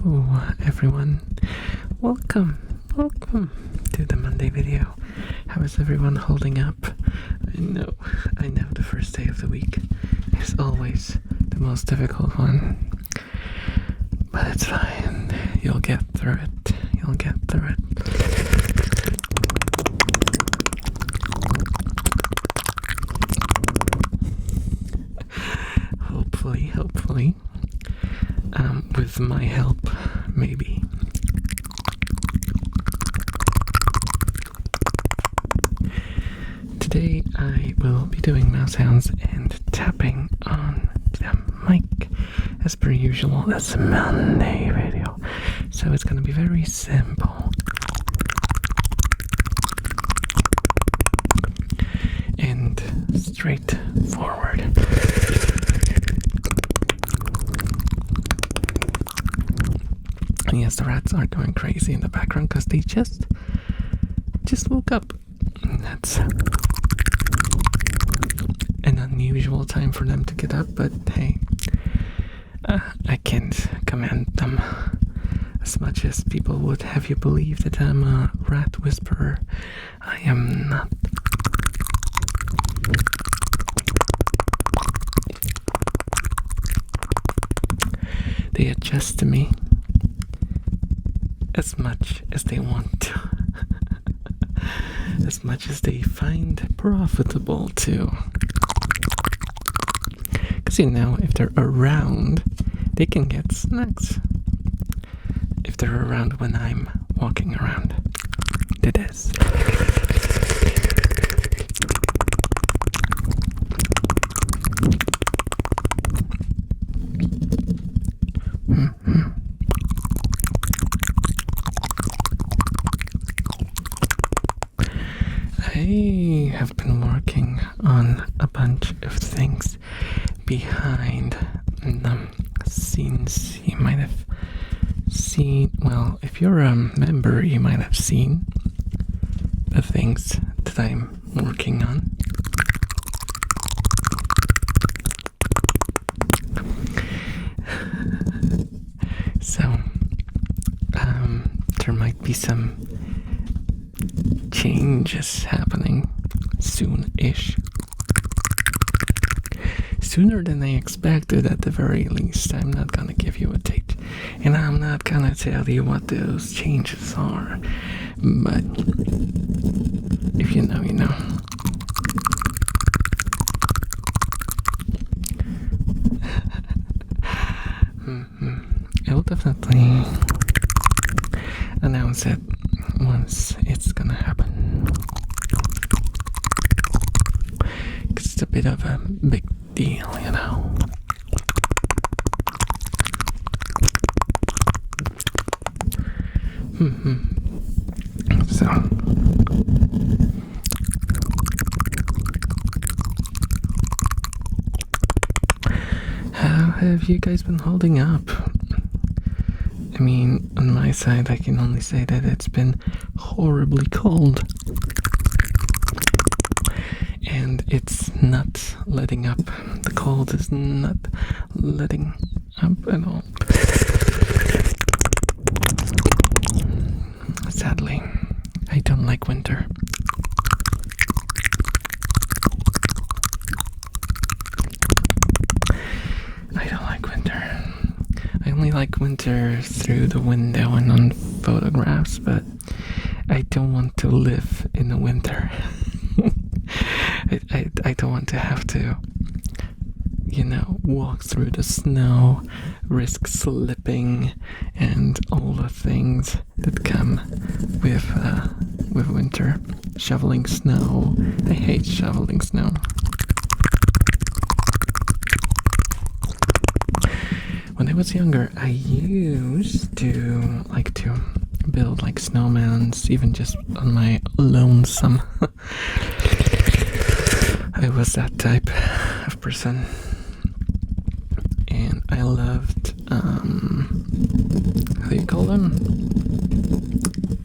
Hello everyone, welcome to the Monday video. How is everyone holding up? I know the first day of the week is always the most difficult one, but it's fine, you'll get through it. Hopefully, with my help, maybe. Today I will be doing mouse sounds and tapping on the mic as per usual. That's a Monday video, so it's gonna be very simple and straightforward. And yes, the rats are going crazy in the background because they just woke up. That's an unusual time for them to get up, but hey, I can't command them as much as people would have you believe that I'm a rat whisperer. I am not. They adjust to me as much as they want to. As much as they find profitable to. Because if they're around, they can get snacks. If they're around when I'm walking around. It is. I have been working on a bunch of things behind the scenes. You might have seen, well, if you're a member, you might have seen the things that I'm working on. So, there might be some changes happening soon-ish. Sooner than I expected, at the very least. I'm not gonna give you a date, and I'm not gonna tell you what those changes are, but if you know, you know. I will definitely announce it once it's gonna happen. It's a bit of a big deal, you know. So, how have you guys been holding up? I mean, on my side, I can only say that it's been horribly cold. And it's not letting up. The cold is not letting up at all. Sadly, I don't like winter. I don't like winter. I only like winter through the window and on photographs, but I don't want to live in the winter. I don't want to have to, walk through the snow, risk slipping, and all the things that come with winter. Shoveling snow. I hate shoveling snow. When I was younger, I used to like to build like snowmans, even just on my lonesome. I was that type of person, and I loved, how do you call them?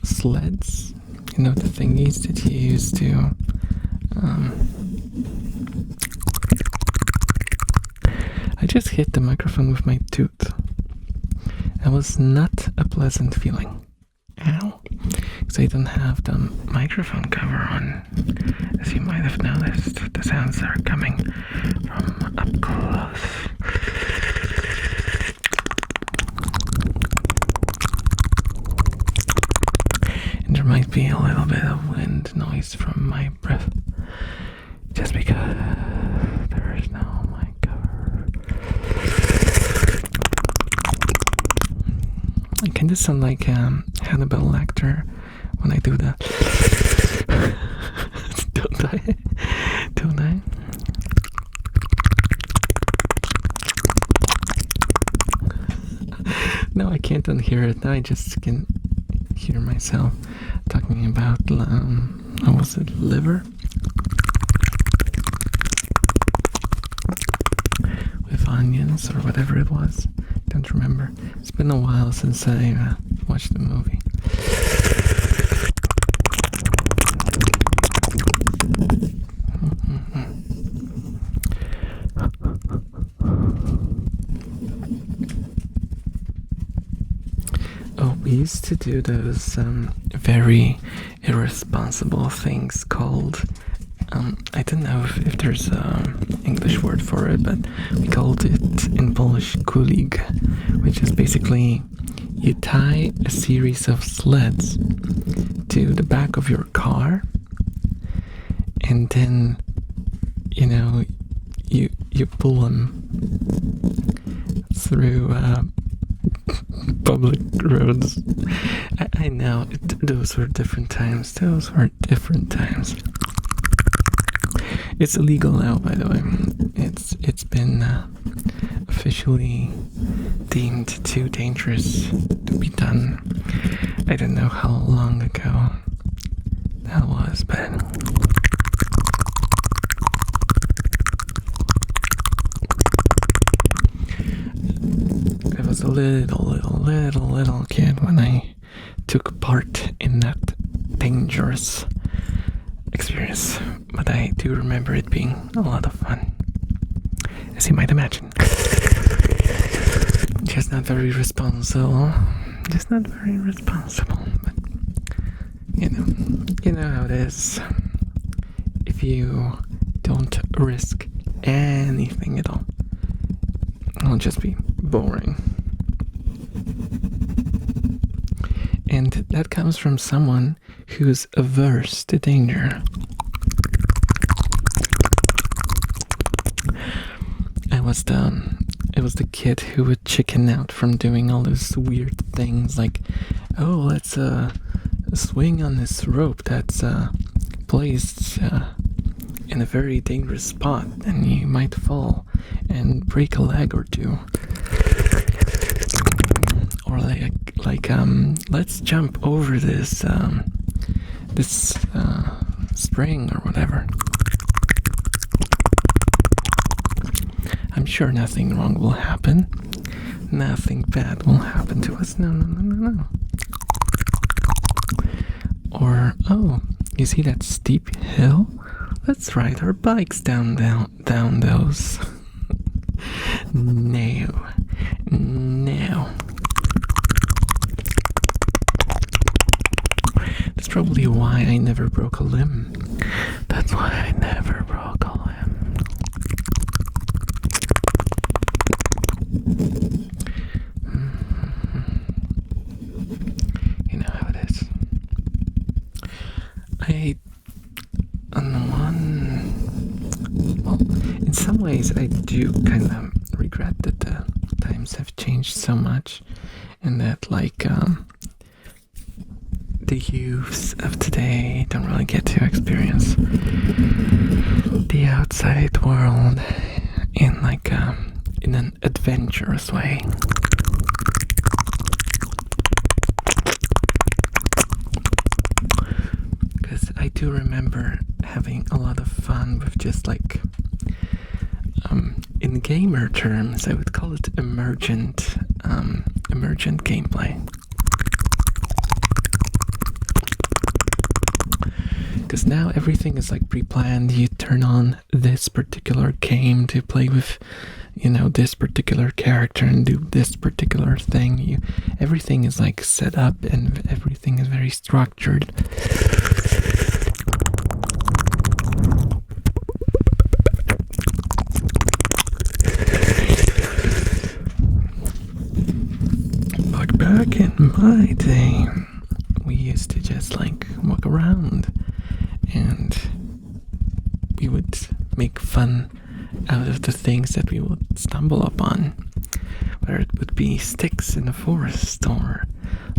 Sleds? You know, the thingies that you use to, I just hit the microphone with my tooth. That was not a pleasant feeling. Ow. Because I don't have the microphone cover on. As you might have noticed, the sounds are coming from up close. And there might be a little bit of wind noise from my breath. Just because there is no mic cover. I kind of sound like Hannibal Lecter when I do that. Don't I? Don't I? No, I can't unhear it. Now I just can hear myself talking about, what was it, liver? With onions or whatever it was. Don't remember. It's been a while since I watched the movie. Oh, we used to do those very irresponsible things called I don't know if there's an English word for it, but we called it in Polish kulig, which is basically you tie a series of sleds to the back of your car, and then you pull them through public roads. I know those were different times. It's illegal now, by the way. It's been officially deemed too dangerous to be done. I don't know how long ago that was, but I was a little kid when I took part in that dangerous experience, but I do remember it being a lot of fun, as you might imagine. Just not very responsible, but you know how it is. If you don't risk anything at all, it'll just be boring. And that comes from someone who's averse to danger. I was the kid who would chicken out from doing all those weird things like, oh, let's swing on this rope that's placed in a very dangerous spot, and you might fall and break a leg or two. Or let's jump over this spring or whatever. I'm sure nothing wrong will happen. Nothing bad will happen to us. No. Or, oh, you see that steep hill? Let's ride our bikes down those. No. That's probably why I never broke a limb. That's why I never broke a limb. You know how it is. In some ways I do kind of regret that the times have changed so much, and that the youths of today don't really get to experience the outside world in an adventurous way. Because I do remember having a lot of fun with just in gamer terms, I would call it emergent gameplay. Because now everything is pre-planned. You turn on this particular game to play with this particular character and do this particular thing. Everything is like set up and everything is very structured. But back in my day, we used to just like walk around and we would make fun out of the things that we would stumble upon, whether it would be sticks in the forest or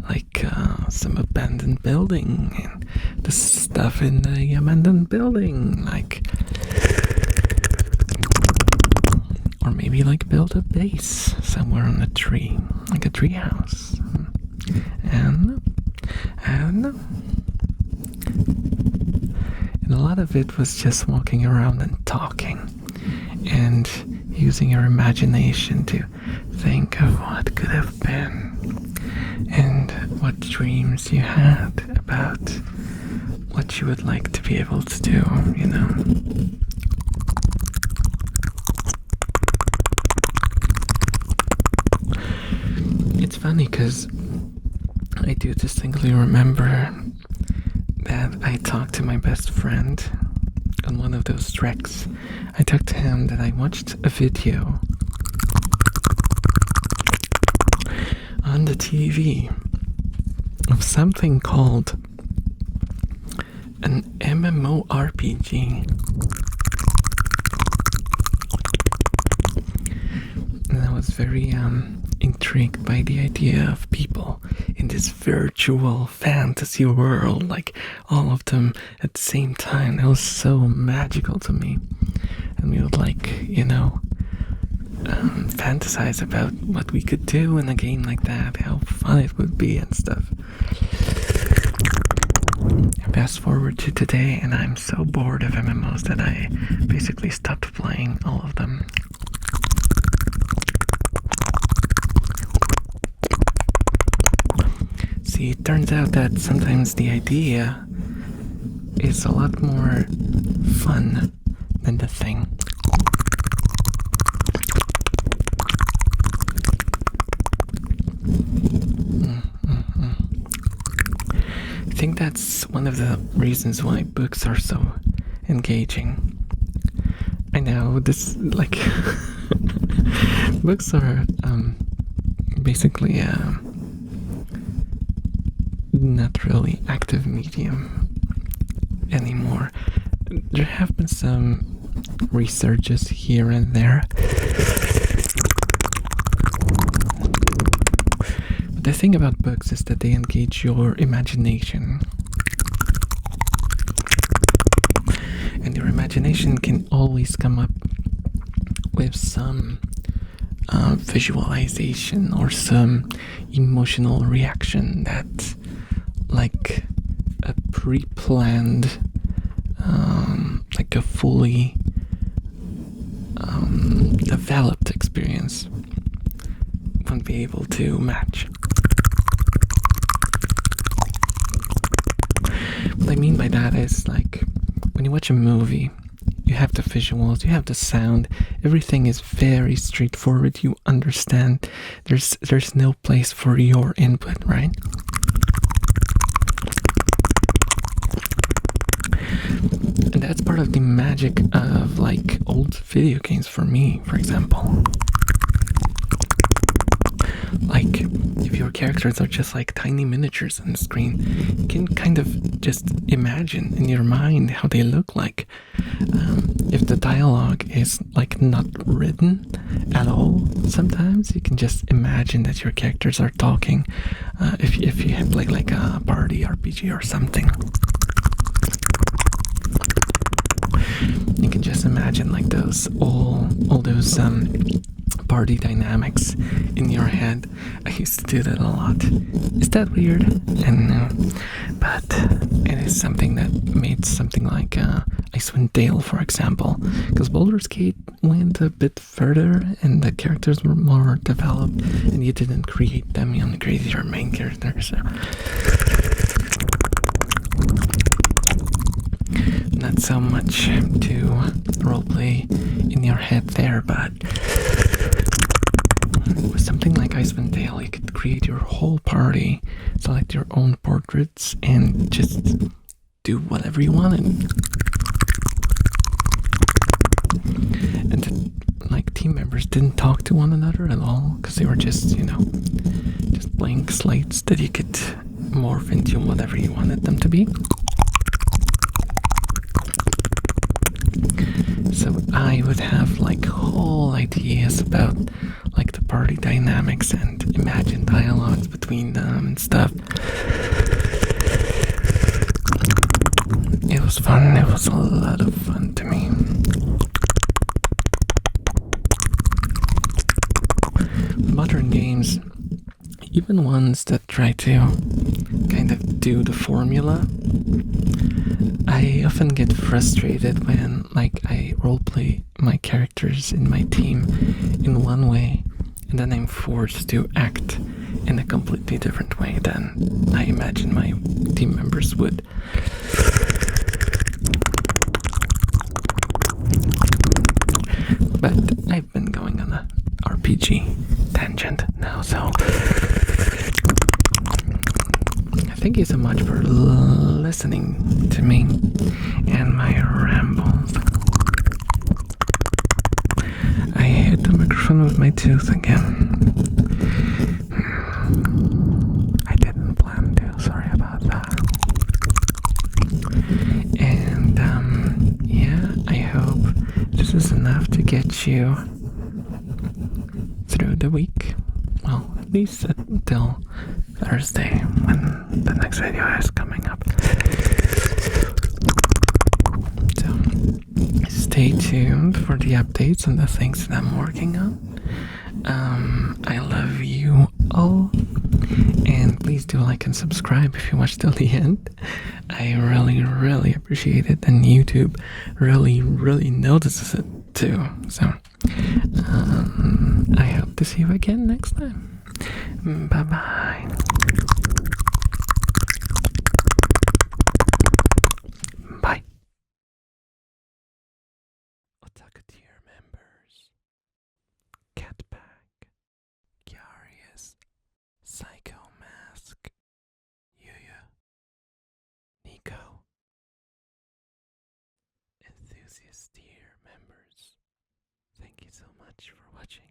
like some abandoned building and the stuff in the abandoned building, like, or maybe like build a base somewhere on a tree, like a tree house, and a lot of it was just walking around and talking and using your imagination to think of what could have been and what dreams you had about what you would like to be able to do, It's funny because I do distinctly remember that I talked to my best friend on one of those treks. I talked to him that I watched a video on the TV of something called an MMORPG. And I was very intrigued by the idea of people in this virtual fantasy world, like all of them at the same time. That was so magical to me. And we would fantasize about what we could do in a game like that, how fun it would be and stuff. Fast forward to today, and I'm so bored of MMOs that I basically stopped playing all of them. See, it turns out that sometimes the idea is a lot more fun than the thing. I think that's one of the reasons why books are so engaging. I know this, like, books are basically not really active medium anymore. There have been some researches here and there, but the thing about books is that they engage your imagination, and your imagination can always come up with some visualization or some emotional reaction that's like a pre-planned, like a fully developed experience won't be able to match. What I mean by that is, like, when you watch a movie, you have the visuals, you have the sound, everything is very straightforward, you understand, there's no place for your input, right? And that's part of the magic of, like, old video games for me, for example. Like, if your characters are just like tiny miniatures on the screen, you can kind of just imagine in your mind how they look like. If the dialogue is like not written at all, sometimes you can just imagine that your characters are talking. If you have like a party RPG or something, you can just imagine like all those party dynamics in your head. I used to do that a lot. Is that weird? And no, but it is something that made something like Icewind Dale, for example, because Baldur's Gate went a bit further and the characters were more developed, and you didn't create them, you only created your main characters. not so much to roleplay in your head there, but with something like Icewind Dale, you could create your whole party, select your own portraits, and just do whatever you wanted. And like team members didn't talk to one another at all because they were just, just blank slates that you could morph into whatever you wanted them to be. So I would have like whole ideas about like the party dynamics and imagine dialogues between them and stuff. It was fun. It was a lot of fun to me. Modern games, even ones that try to kind of do the formula, I often get frustrated when like I roleplay my characters in my team in one way and then I'm forced to act in a completely different way than I imagine my team members would. But I've been going on a RPG tangent now, so thank you so much for listening to me and my rambles. I hit the microphone with my tooth again. I didn't plan to, sorry about that. And yeah, I hope this is enough to get you through the week. Well, at least until Thursday when the next video is coming up. So stay tuned for the updates on the things that I'm working on. I love you all, and please do like and subscribe if you watched till the end. I really appreciate it, and YouTube really notices it too. So I hope to see you again next time. Bye bye. Bye. Otakutir members: Catpack, Curious, Psycho Mask, Yuya, Nico, Enthusiast tier members. Thank you so much for watching.